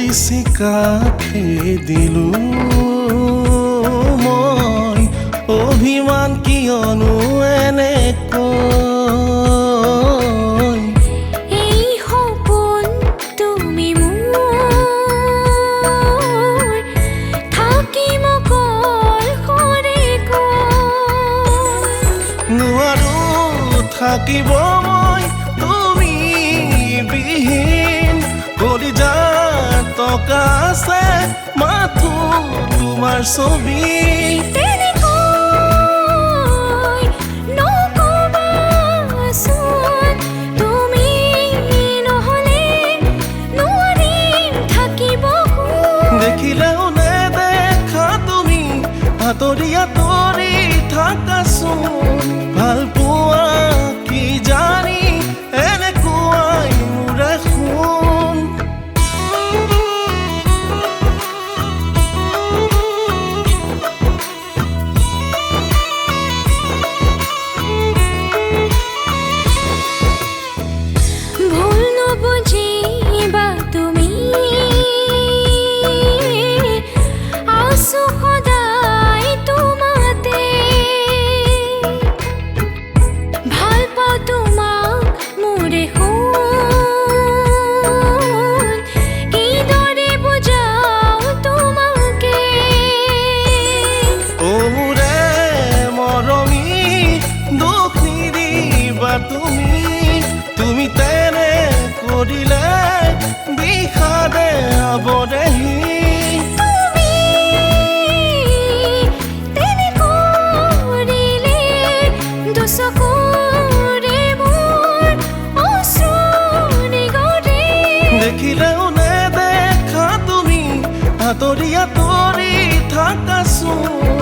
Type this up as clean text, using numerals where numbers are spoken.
মৰিচিকাহে দিলো মই অভিমান কিয়নো এনেকৈ এই সপোন তুমি মোৰ থাকিম নোৱাৰো থাকিব মই তুমি বিহীন কলিজা টকা আছে মাথো তোমাৰ ছবি দেখিলেও নেদেখা তুমি আঁতৰি আঁতৰি থাকাচোন ভাল পোৱা কি জানি এনেকুৱাই মোৰ এখন ভুল নবুজিবা তুমি আছো সদায় তোমাতে ভাল পাওঁ তোমাক মোৰে শুন কিদৰে বুজাও তোমাকে অ মোৰে মৰমী দুখ নিদিবা তুমি তেনে কৰিলে বিষাদে আৱৰেহি দেখিলেও নেদেখা তুমি আঁতৰি আঁতৰি থাকাচোন